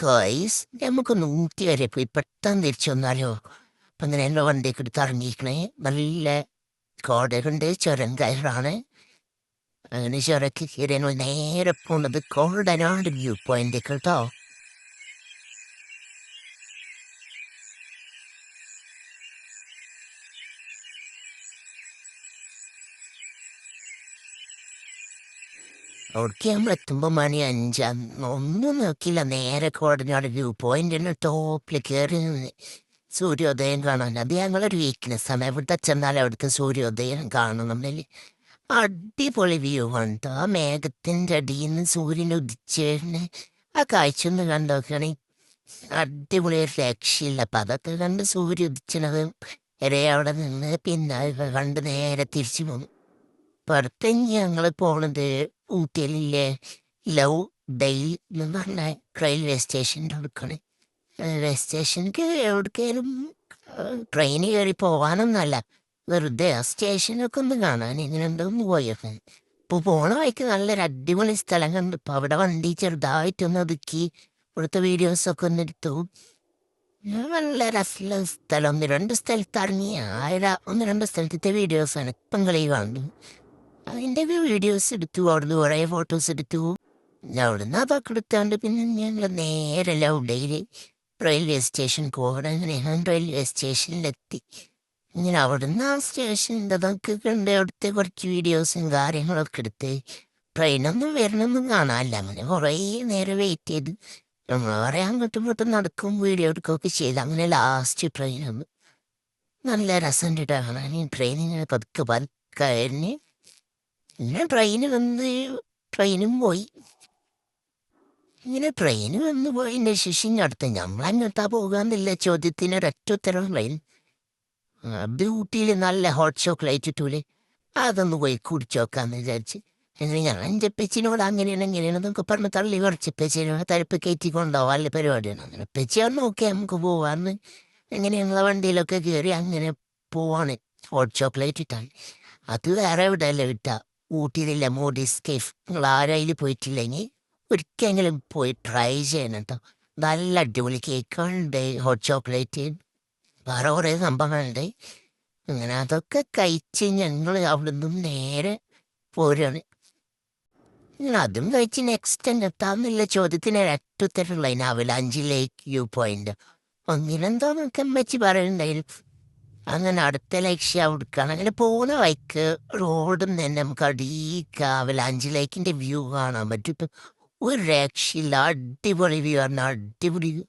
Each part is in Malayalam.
ഗായ്സ് നമുക്കൊന്ന് ഊട്ടി വരെ പോയി പെട്ടെന്ന് തിരിച്ചു വന്നാലോ? അപ്പം അങ്ങനെ എൻ്റെ വണ്ടിയൊക്കെ എടുത്ത് ഇറങ്ങിയിരിക്കണേ. നല്ല കോടയുണ്ട്, ചുരം കയറാണ്. അങ്ങനെ ചുരക്ക് കയറി ഞങ്ങൾ നേരെ പോണത് കോടനാട് വ്യൂ പോയിന്റ് കേട്ടോ. അവിടേക്ക് നമ്മൾ എത്തുമ്പോൾ മണി 5. ഒന്നും നോക്കിയില്ല, നേരെ കോടനാട് വ്യൂ പോയിന്റിന് ടോപ്പിൽ കയറി നിന്ന് സൂര്യോദയം കാണാൻ. അത് ഞങ്ങളൊരു വീക്ക്നെസ്സാണ്. എവിടെ ചെന്നാലും അവിടുത്തെ സൂര്യോദയം കാണും നമ്മൾ. അടിപൊളി വ്യൂ ആണ് ട്ടോ. ആ മേഘത്തിൻ്റെ അടിയിൽ നിന്ന് സൂര്യൻ ഉദിച്ച് വരുന്ന ആ കാഴ്ച ഒന്ന് കണ്ടോക്കണേ. അടിപൊളി, ഒരു രക്ഷയില്ല. അപ്പം അതൊക്കെ കണ്ട് സൂര്യ ഉദിച്ചണത് വരെ അവിടെ നിന്ന് പിന്നെ അത് കണ്ട് നേരെ തിരിച്ചു പോന്നു. അപ്പം അടുത്ത് ഞങ്ങൾ പോണത് ഊട്ടിയിലെ ലവ് ഡെയിൽ എന്ന് പറഞ്ഞ റെയിൽവേ സ്റ്റേഷൻ്റെ അടുക്കാണ്. റെയിൽവേ സ്റ്റേഷനിലേക്ക് എവിടേക്കായാലും ട്രെയിൻ കയറി പോകാനൊന്നുമല്ല, വെറുതെ ആ സ്റ്റേഷനൊക്കെ ഒന്ന് കാണാൻ ഇങ്ങനെ ഉണ്ടോന്ന് പോയേക്കാൻ. ഇപ്പോൾ പോണ വഴിക്ക് നല്ലൊരു അടിപൊളി സ്ഥലം കണ്ടു. ഇപ്പോൾ അവിടെ വണ്ടി ചെറുതായിട്ടൊന്ന് ഒതുക്കി ഇവിടുത്തെ വീഡിയോസൊക്കെ ഒന്ന് എടുത്തു. നല്ല രസമുള്ള സ്ഥലം. 1-2 സ്ഥലത്ത് ഇറങ്ങി ഒന്ന് രണ്ട് സ്ഥലത്തെ വീഡിയോസാണ് ഇപ്പം കളി കാണുന്നത്. അതിൻ്റെ വീഡിയോസ് എടുത്തു, അവിടുന്ന് കുറേ ഫോട്ടോസ് എടുത്തു. അവിടുന്ന് അതൊക്കെ എടുത്താണ്ട് പിന്നെ ഞങ്ങൾ നേരെ ലൗഡയിൽ റെയിൽവേ സ്റ്റേഷൻ പോകണം. അങ്ങനെ ഞാൻ റെയിൽവേ സ്റ്റേഷനിലെത്തി. ഇങ്ങനെ അവിടുന്ന് ആ സ്റ്റേഷൻ്റെ അതൊക്കെ കണ്ട് അവിടുത്തെ കുറച്ച് വീഡിയോസും കാര്യങ്ങളൊക്കെ എടുത്ത്. ട്രെയിനൊന്നും വരണമൊന്നും കാണാനില്ല. അങ്ങനെ കുറേ നേരം വെയിറ്റ് ചെയ്ത് നമ്മൾ കുറേ അങ്ങോട്ടും ഇങ്ങോട്ടും നടക്കും, വീഡിയോ എടുക്കുകയൊക്കെ ചെയ്ത്. അങ്ങനെ ലാസ്റ്റ് ട്രെയിൻ വന്നു. നല്ല രസമുണ്ട് കാണാൻ. ട്രെയിനിങ്ങനെ പതുക്കെ പതുക്കായിരുന്നു. പിന്നെ ട്രെയിന് വന്ന് ട്രെയിനും പോയി. ഇങ്ങനെ ട്രെയിന് വന്ന് പോയതിൻ്റെ ശേഷം അടുത്ത് നമ്മളങ്ങോട്ടാ പോകാമെന്നില്ല ചോദ്യത്തിന് ഒരൊറ്റ ഉത്തരം ട്രെയിൻ. അത് ഊട്ടിയിൽ നല്ല ഹോട്ട് ചോക്ലേറ്റ് ഇട്ടൂലേ, അതൊന്ന് പോയി കുടിച്ചു നോക്കാമെന്ന് വിചാരിച്ച്. അങ്ങനെ ഞാൻ എൻ്റെ പെച്ചിനോട് അങ്ങനെയാണ് എങ്ങനെയാണെന്നൊക്കെ പറഞ്ഞ് തള്ളി കുറച്ച് പെച്ചിനോട് തരപ്പ് കയറ്റി കൊണ്ടുപോകാം, നല്ല പരിപാടിയാണ്. അങ്ങനെ പെച്ചിയാണ് നോക്കി നമുക്ക് പോവാന്ന്. അങ്ങനെ ഞങ്ങളെ വണ്ടിയിലൊക്കെ കയറി അങ്ങനെ പോവാണ്. ഹോട്ട് ചോക്ലേറ്റ് ഇട്ടാണ്. അത് വേറെ എവിടെയല്ല കിട്ടുക, ഊട്ടിയിലില്ല മോഡീസ് കേഫ്. നിങ്ങൾ ആരായാലും പോയിട്ടില്ലെങ്കിൽ ഒരിക്കലെങ്കിലും പോയി ട്രൈ ചെയ്യണം കേട്ടോ. നല്ല അടിപൊളി കേക്കുകളുണ്ട്, ഹോട്ട് ചോക്ലേറ്റ്, വേറെ കുറേ സംഭവങ്ങളുണ്ട്. അങ്ങനെ അതൊക്കെ കഴിച്ച് ഞങ്ങൾ അവിടെ നിന്നും നേരെ പോരുകയാണ്. അതും കഴിച്ച് നെക്സ്റ്റ് എത്താമെന്നുള്ള ചോദ്യത്തിന് ഒരൊറ്റുത്തരമുള്ള അവലാഞ്ചി ലേക്ക് വ്യൂ പോയിന്റ്. ഒന്നിനെന്തോന്നൊക്കെ അമ്മച്ചി പറയുന്നുണ്ടായിരുന്നു. അങ്ങനെ അടുത്ത ലക്ഷ്യം അവിടേക്കാണ്. അങ്ങനെ പോകുന്ന വഴിക്ക് റോഡും തന്നെ നമുക്ക് അടീക്ക് അവലാഞ്ചി ലേക്കിൻ്റെ വ്യൂ കാണാൻ പറ്റും. ഇപ്പം ഒരു രക്ഷയില്ല, അടിപൊളി വ്യൂ ആണ്, അടിപൊളി വ്യൂ.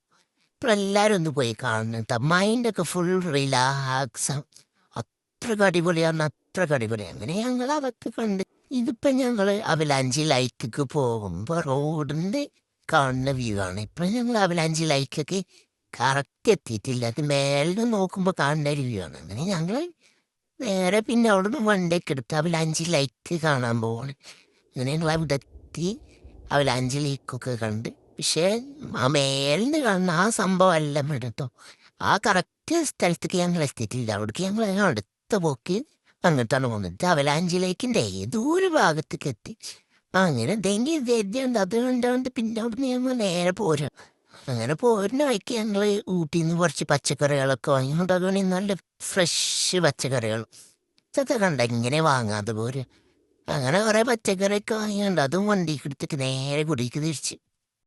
ഇപ്പോൾ എല്ലാവരും ഒന്ന് പോയി കാണുന്നുണ്ട്. മൈൻഡൊക്കെ ഫുൾ റിലാക്സ്. അത്രക്ക് അടിപൊളിയാണ്, അത്രക്ക് അടിപൊളിയാണ്. അങ്ങനെ ഞങ്ങൾ അതൊക്കെ കണ്ട് ഇതിപ്പം ഞങ്ങൾ അവലാഞ്ചി ലൈക്കൊക്കെ പോകുമ്പോൾ റോഡിൻ്റെ കാണുന്ന വ്യൂ ആണ്. ഇപ്പം ഞങ്ങൾ അവലാഞ്ചി ലൈക്കൊക്കെ കറക്റ്റ് എത്തിയിട്ടില്ല, അത് മേലെ നോക്കുമ്പോൾ കാണുന്ന ഒരു വ്യൂ ആണ്. അങ്ങനെ ഞങ്ങൾ നേരെ പിന്നെ അവിടുന്ന് വണ്ടിയൊക്കെ എടുത്ത് അവലാഞ്ചി ലൈക്ക് കാണാൻ പോവാണ്. അങ്ങനെ ഞങ്ങൾ അവിടെ എത്തി അവലാഞ്ചി ലൈക്കൊക്കെ കണ്ട്. പക്ഷേ ആ മേലിന്ന് കാണുന്ന ആ സംഭവം എല്ലാം കേട്ടോ, ആ കറക്റ്റ് സ്ഥലത്തേക്ക് ഞങ്ങൾ എത്തിയിട്ടില്ല. അവിടേക്ക് ഞങ്ങൾ അടുത്ത പോക്ക് അങ്ങോട്ടാണ് പോകുന്നത്. അവലാഞ്ചി ലേക്കിൻ്റെ ഏതോ ഒരു ഭാഗത്തേക്ക് എത്തി. അങ്ങനെ എന്തെങ്കിലും വിദ്യയുണ്ട്, അത് കണ്ടുകൊണ്ട് പിന്നെ അവിടുന്ന് ഞങ്ങൾ നേരെ പോരാ. അങ്ങനെ പോരുന്ന വഴിക്ക് ഞങ്ങൾ ഊട്ടിയിൽ നിന്ന് കുറച്ച് പച്ചക്കറികളൊക്കെ വാങ്ങിക്കൊണ്ടാകുകയാണെങ്കിൽ നല്ല ഫ്രഷ് പച്ചക്കറികൾ ഇതൊക്കെ കണ്ട ഇങ്ങനെ വാങ്ങാതെ പോരുക. അങ്ങനെ കുറേ പച്ചക്കറിയൊക്കെ വാങ്ങിയുണ്ട്, അതും വണ്ടിക്ക് എടുത്തിട്ട് നേരെ കുടിക്ക് തിരിച്ച്.